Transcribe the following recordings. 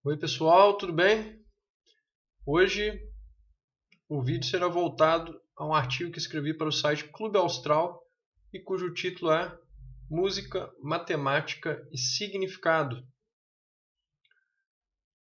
Oi pessoal, tudo bem? Hoje o vídeo será voltado a um artigo que escrevi para o site Clube Austral e cujo título é Música, Matemática e Significado,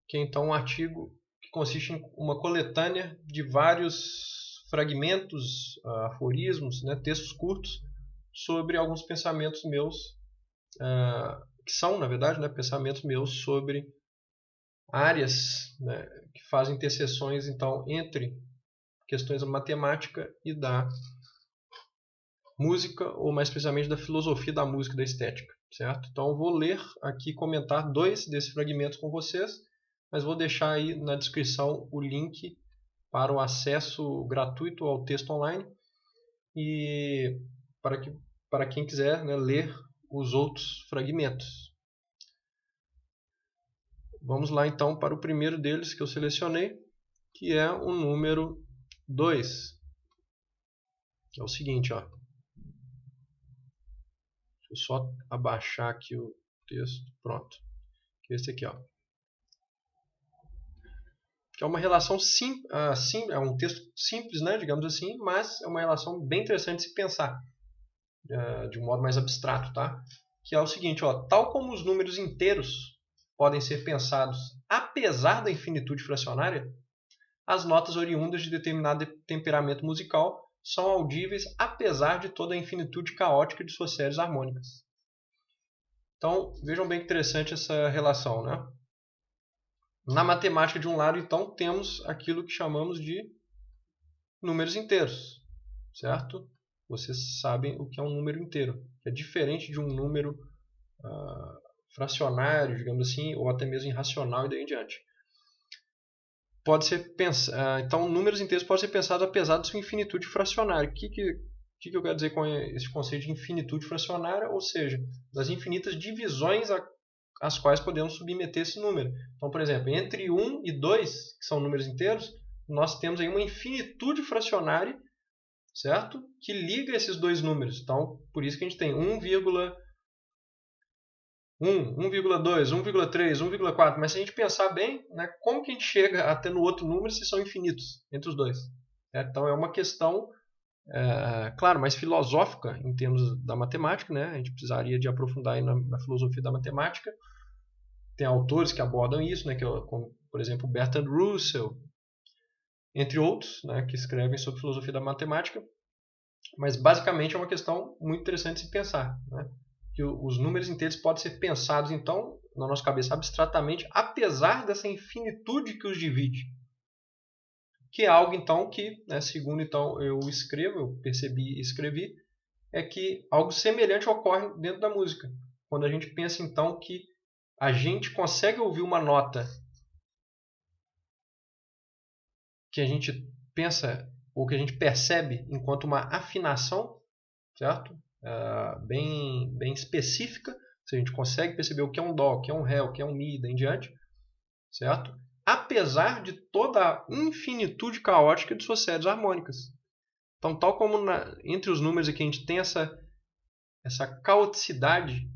que é então um artigo que consiste em uma coletânea de vários fragmentos, aforismos, textos curtos sobre alguns pensamentos meus, que são, na verdade, pensamentos meus sobre áreas, que fazem interseções então entre questões da matemática e da música, ou mais precisamente da filosofia da música e da estética, certo? Então eu vou ler aqui e comentar dois desses fragmentos com vocês, mas vou deixar aí na descrição o link para o acesso gratuito ao texto online e para quem quiser ler os outros fragmentos. Vamos lá então para o primeiro deles que eu selecionei, que é o número 2. É o seguinte, ó. Deixa eu só abaixar aqui o texto. Pronto. Esse aqui, ó. Que é uma relação é um texto simples, digamos assim, mas é uma relação bem interessante de se pensar, de um modo mais abstrato, tá? Que é o seguinte, ó, tal como os números inteiros podem ser pensados apesar da infinitude fracionária, as notas oriundas de determinado temperamento musical são audíveis apesar de toda a infinitude caótica de suas séries harmônicas. Então, vejam bem que interessante essa relação, né? Na matemática, de um lado, então, temos aquilo que chamamos de números inteiros, certo? Vocês sabem o que é um número inteiro. É diferente de um número fracionário, digamos assim, ou até mesmo irracional e daí em diante. Então, números inteiros podem ser pensados apesar de sua infinitude fracionária. O que eu quero dizer com esse conceito de infinitude fracionária? Ou seja, das infinitas divisões às quais podemos submeter esse número. Então, por exemplo, entre 1 e 2, que são números inteiros, nós temos aí uma infinitude fracionária, certo? Que liga esses dois números. Então, por isso que a gente tem 1,1, 1,2, 1,3, 1,4. Mas se a gente pensar bem, como que a gente chega até no outro número se são infinitos entre os dois? Então, é uma questão, claro, mais filosófica em termos da matemática. A gente precisaria de aprofundar aí na filosofia da matemática. Tem autores que abordam isso, como, por exemplo, Bertrand Russell, entre outros, que escrevem sobre filosofia da matemática. Mas, basicamente, é uma questão muito interessante de se pensar. Que os números inteiros podem ser pensados, então, na nossa cabeça abstratamente, apesar dessa infinitude que os divide. Que é algo, então, que, segundo então, eu percebi e escrevi, é que algo semelhante ocorre dentro da música. Quando a gente pensa, então, que a gente consegue ouvir uma nota que a gente pensa ou que a gente percebe enquanto uma afinação, certo? Bem específica. Se a gente consegue perceber o que é um dó, o que é um ré, o que é um mi, daí em diante, certo? Apesar de toda a infinitude caótica de suas séries harmônicas. Então, tal como entre os números aqui a gente tem essa caoticidade,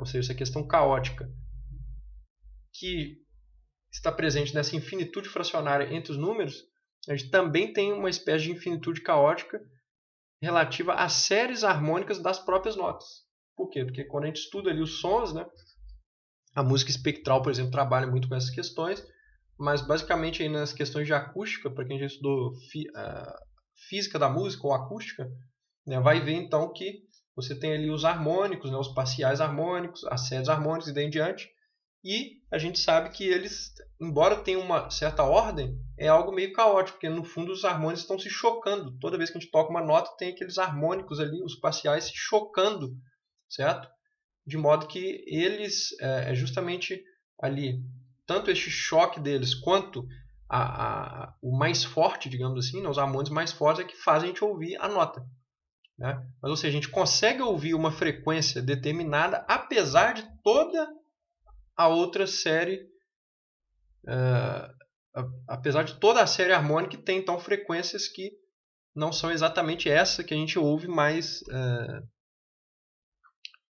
ou seja, essa questão caótica, que está presente nessa infinitude fracionária entre os números, a gente também tem uma espécie de infinitude caótica relativa às séries harmônicas das próprias notas. Por quê? Porque quando a gente estuda ali os sons, a música espectral, por exemplo, trabalha muito com essas questões, mas basicamente aí nas questões de acústica, para quem já estudou física da música ou acústica, vai ver então que você tem ali os harmônicos, os parciais harmônicos, as séries harmônicas e daí em diante, e a gente sabe que eles, embora tenham uma certa ordem, é algo meio caótico, porque no fundo os harmônicos estão se chocando. Toda vez que a gente toca uma nota, tem aqueles harmônicos ali, os parciais se chocando, certo? De modo que eles, justamente ali, tanto este choque deles quanto o mais forte, digamos assim, os harmônicos mais fortes é que fazem a gente ouvir a nota. Mas, ou seja, a gente consegue ouvir uma frequência determinada apesar de toda a outra série, apesar de toda a série harmônica, tem então frequências que não são exatamente essa que a gente ouve mais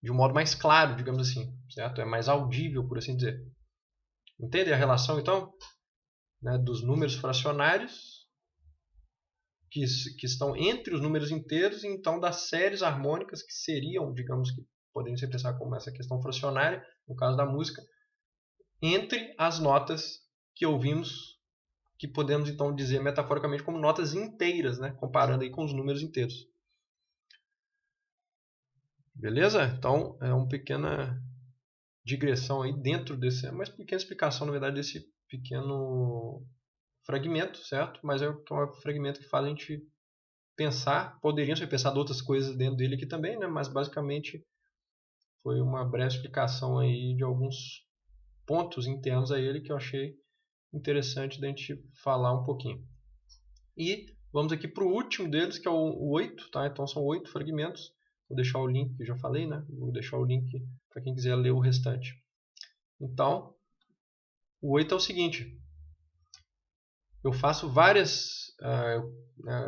de um modo mais claro, digamos assim, certo? É mais audível, por assim dizer. Entende a relação, então, né, dos números fracionários que estão entre os números inteiros, e então das séries harmônicas que seriam, digamos que poderiam ser pensar como essa questão fracionária, no caso da música, entre as notas que ouvimos, que podemos então dizer metaforicamente como notas inteiras, né, comparando aí com os números inteiros. Beleza? Então, é uma pequena digressão aí dentro desse, uma pequena explicação, na verdade, desse pequeno fragmento, certo? Mas é um fragmento que faz a gente pensar, poderiam ser pensadas outras coisas dentro dele aqui também, né? Mas basicamente foi uma breve explicação aí de alguns pontos internos a ele que eu achei interessante da gente falar um pouquinho. E vamos aqui para o último deles, que é o 8, tá? Então são 8 fragmentos. Vou deixar o link, que eu já falei, né? Vou deixar o link para quem quiser ler o restante. Então, o 8 é o seguinte. Eu faço várias...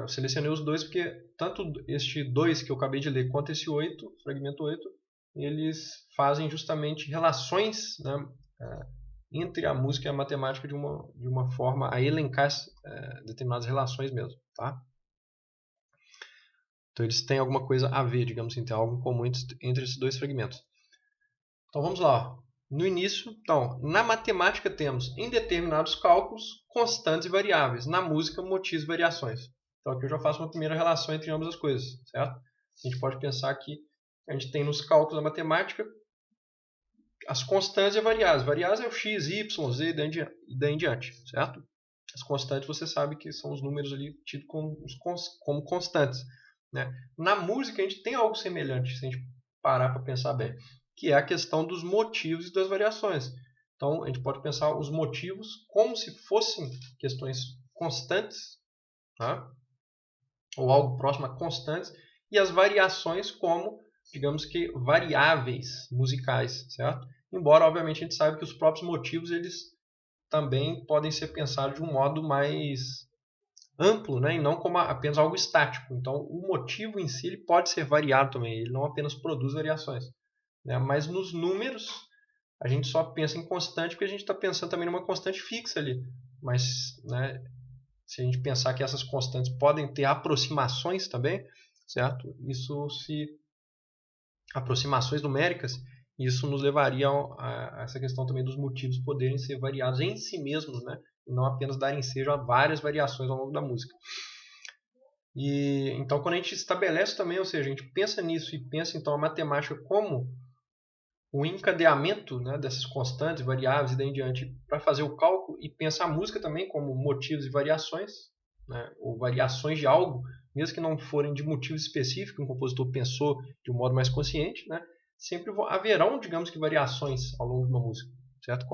eu selecionei os dois porque tanto este 2 que eu acabei de ler quanto esse 8, fragmento 8, eles fazem justamente relações, né, entre a música e a matemática de uma forma a elencar determinadas relações mesmo. Tá? Então eles têm alguma coisa a ver, digamos assim, tem algo em comum entre esses dois fragmentos. Então vamos lá. No início, então, na matemática temos em determinados cálculos constantes e variáveis. Na música, motivos e variações. Então aqui eu já faço uma primeira relação entre ambas as coisas, certo? A gente pode pensar que a gente tem nos cálculos da matemática as constantes e variáveis. Variáveis é o x, y, z e daí em diante, certo? As constantes você sabe que são os números ali tidos como constantes. Né? Na música a gente tem algo semelhante, se a gente parar para pensar bem, que é a questão dos motivos e das variações. Então a gente pode pensar os motivos como se fossem questões constantes, tá? Ou algo próximo a constantes, e as variações como, digamos que, variáveis musicais, certo? Embora, obviamente, a gente saiba que os próprios motivos eles também podem ser pensados de um modo mais amplo, né? E não como apenas algo estático. Então, o motivo em si ele pode ser variado também, ele não apenas produz variações. Né? Mas nos números, a gente só pensa em constante porque a gente está pensando também numa constante fixa ali. Mas, né, se a gente pensar que essas constantes podem ter aproximações também, certo? Aproximações numéricas, isso nos levaria a essa questão também dos motivos poderem ser variados em si mesmos, né? E não apenas darem ensejo a várias variações ao longo da música. E então quando a gente estabelece também, ou seja, a gente pensa nisso e pensa então a matemática como o encadeamento, né, dessas constantes, variáveis e daí em diante para fazer o cálculo, e pensa a música também como motivos e variações, né, ou variações de algo, mesmo que não forem de motivo específico, um compositor pensou de um modo mais consciente, né, sempre haverão, digamos que, variações ao longo de uma música, certo?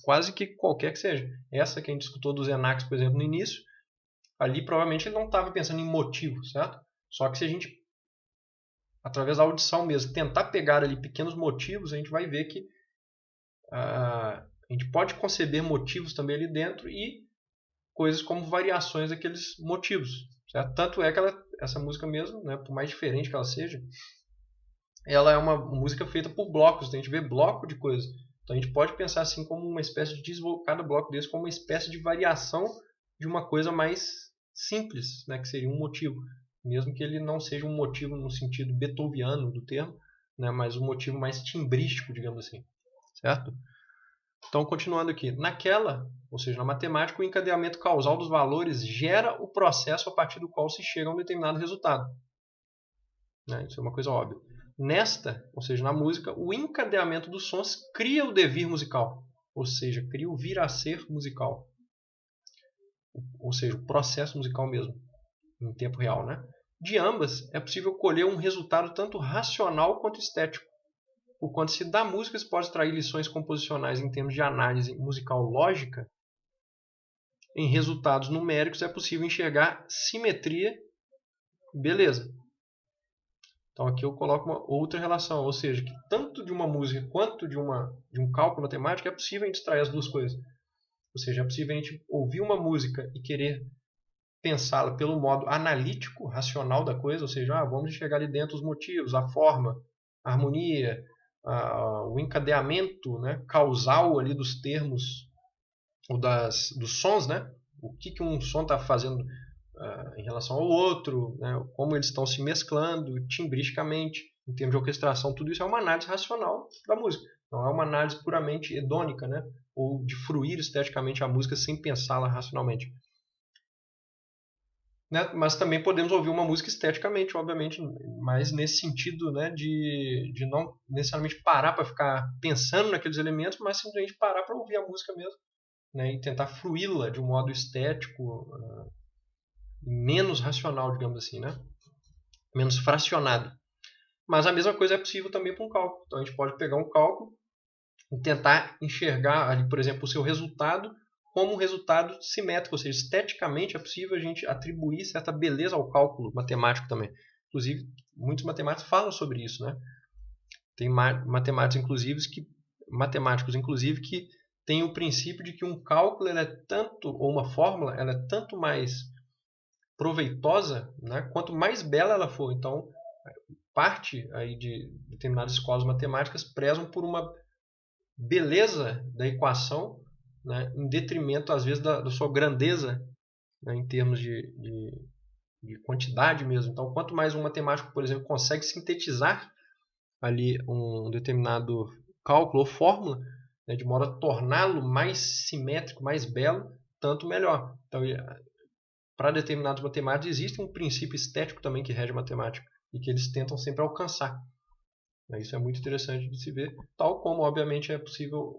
Quase que qualquer que seja. Essa que a gente escutou do Xenax, por exemplo, no início, ali provavelmente ele não estava pensando em motivo, certo? Só que se a gente, através da audição mesmo, tentar pegar ali pequenos motivos, a gente vai ver que a gente pode conceber motivos também ali dentro e coisas como variações daqueles motivos, certo? Tanto é que essa música mesmo, né, por mais diferente que ela seja, ela é uma música feita por blocos, então a gente vê bloco de coisas. Então a gente pode pensar assim como uma espécie de cada bloco desse como uma espécie de variação de uma coisa mais simples, né, que seria um motivo, mesmo que ele não seja um motivo no sentido beethoviano do termo, né, mas um motivo mais timbrístico, digamos assim, certo? Então, continuando aqui, ou seja, na matemática, o encadeamento causal dos valores gera o processo a partir do qual se chega a um determinado resultado. Né? Isso é uma coisa óbvia. Nesta, ou seja, na música, o encadeamento dos sons cria o devir musical, ou seja, cria o vir a ser musical. Ou seja, o processo musical mesmo, em tempo real. Né? De ambas, é possível colher um resultado tanto racional quanto estético. Porquanto se da música se pode extrair lições composicionais em termos de análise musical lógica, em resultados numéricos é possível enxergar simetria e beleza. Então aqui eu coloco uma outra relação, ou seja, que tanto de uma música quanto de um cálculo matemático é possível a gente extrair as duas coisas. Ou seja, é possível a gente ouvir uma música e querer pensá-la pelo modo analítico, racional da coisa, ou seja, vamos enxergar ali dentro os motivos, a forma, a harmonia, o encadeamento, né, causal ali dos termos ou dos sons, né? O que um som está fazendo em relação ao outro, né? Como eles estão se mesclando timbristicamente, em termos de orquestração, tudo isso é uma análise racional da música. Não é uma análise puramente hedônica, né? Ou de fruir esteticamente a música sem pensá-la racionalmente. Né? Mas também podemos ouvir uma música esteticamente, obviamente, mas nesse sentido, né, de não necessariamente parar para ficar pensando naqueles elementos, mas simplesmente parar para ouvir a música mesmo, né, e tentar fruí-la de um modo estético, menos racional, digamos assim, né, menos fracionado. Mas a mesma coisa é possível também para um cálculo. Então a gente pode pegar um cálculo e tentar enxergar ali, por exemplo, o seu resultado como um resultado simétrico, ou seja, esteticamente é possível a gente atribuir certa beleza ao cálculo matemático também. Inclusive, muitos matemáticos falam sobre isso, né? Tem matemáticos, inclusive, que têm o princípio de que um cálculo ele é tanto, ou uma fórmula, ela é tanto mais proveitosa, né, quanto mais bela ela for. Então, parte aí de determinadas escolas matemáticas prezam por uma beleza da equação, né, em detrimento, às vezes, da sua grandeza, né, em termos de quantidade mesmo. Então, quanto mais um matemático, por exemplo, consegue sintetizar ali um determinado cálculo ou fórmula, né, de modo a torná-lo mais simétrico, mais belo, tanto melhor. Então, para determinados matemáticos, existe um princípio estético também que rege a matemática e que eles tentam sempre alcançar. Isso é muito interessante de se ver, tal como, obviamente, é possível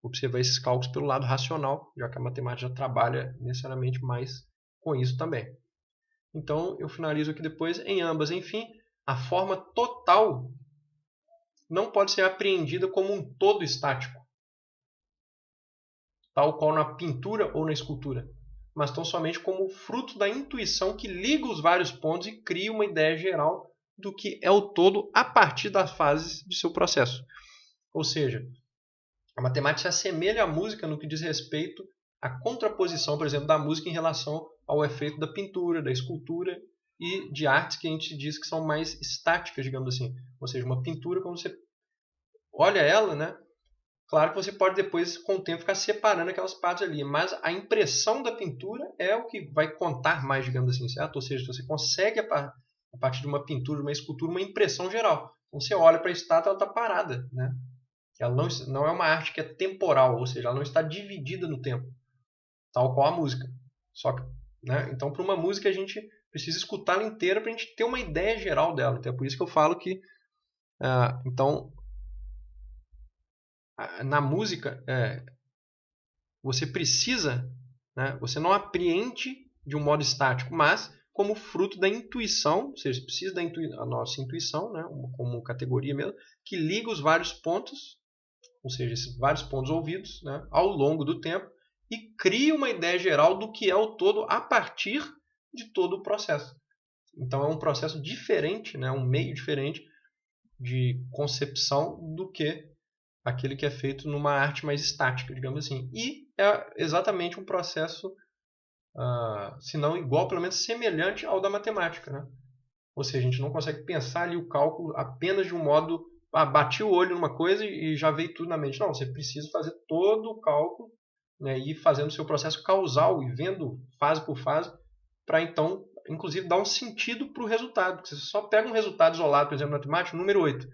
observar esses cálculos pelo lado racional, já que a matemática já trabalha necessariamente mais com isso também. Então, eu finalizo aqui depois, em ambas, enfim, a forma total não pode ser apreendida como um todo estático, tal qual na pintura ou na escultura, mas tão somente como fruto da intuição que liga os vários pontos e cria uma ideia geral do que é o todo a partir das fases de seu processo. Ou seja, a matemática se assemelha à música no que diz respeito à contraposição, por exemplo, da música em relação ao efeito da pintura, da escultura e de artes que a gente diz que são mais estáticas, digamos assim. Ou seja, uma pintura, quando você olha ela, né? Claro que você pode depois, com o tempo, ficar separando aquelas partes ali, mas a impressão da pintura é o que vai contar mais, digamos assim, certo? Ou seja, você consegue, a partir de uma pintura, de uma escultura, uma impressão geral. Então, você olha para a estátua, ela está parada, né? Ela não é uma arte que é temporal, ou seja, ela não está dividida no tempo, tal qual a música. Só que, né? Então, para uma música, a gente precisa escutá-la inteira para a gente ter uma ideia geral dela. Então, é por isso que eu falo que, então, na música, você precisa, né? Você não apreende de um modo estático, mas como fruto da intuição, ou seja, você precisa da nossa intuição, né? Como categoria mesmo, que liga os vários pontos, ou seja, esses vários pontos ouvidos, né, ao longo do tempo, e cria uma ideia geral do que é o todo a partir de todo o processo. Então é um processo diferente, né, um meio diferente de concepção do que aquele que é feito numa arte mais estática, digamos assim. E é exatamente um processo, se não igual, pelo menos semelhante ao da matemática, né? Ou seja, a gente não consegue pensar ali o cálculo apenas de um modo, bati o olho numa coisa e já veio tudo na mente. Não, você precisa fazer todo o cálculo, né, e ir fazendo o seu processo causal e vendo fase por fase para então, inclusive, dar um sentido para o resultado. Porque você só pega um resultado isolado, por exemplo, na matemática, número 8.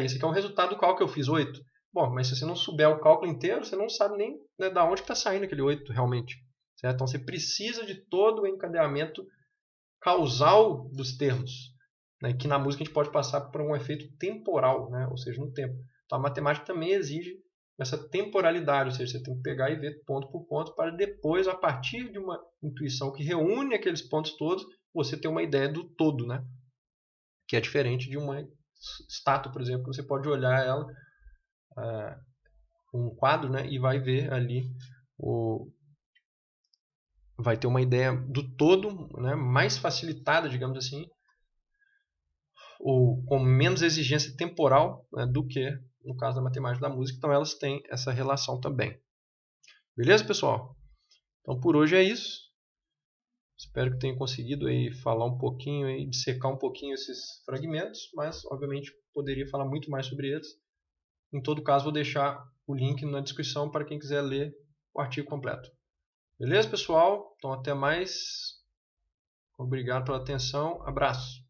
Esse aqui é o resultado do cálculo que eu fiz, 8. Bom, mas se você não souber o cálculo inteiro, você não sabe nem, né, da onde está saindo aquele 8 realmente. Certo? Então você precisa de todo o encadeamento causal dos termos, né, que na música a gente pode passar por um efeito temporal, né, ou seja, no tempo. Então a matemática também exige essa temporalidade, ou seja, você tem que pegar e ver ponto por ponto para depois, a partir de uma intuição que reúne aqueles pontos todos, você ter uma ideia do todo, né, que é diferente de uma estátua, por exemplo, que você pode olhar ela, um quadro, né, e vai ver ali vai ter uma ideia do todo, né, mais facilitada, digamos assim, ou com menos exigência temporal, né, do que no caso da matemática e da música. Então elas têm essa relação também. Beleza, pessoal? Então por hoje é isso. Espero que tenha conseguido aí falar um pouquinho, aí, dissecar um pouquinho esses fragmentos, mas obviamente poderia falar muito mais sobre eles. Em todo caso, vou deixar o link na descrição para quem quiser ler o artigo completo. Beleza, pessoal? Então, até mais. Obrigado pela atenção. Abraço.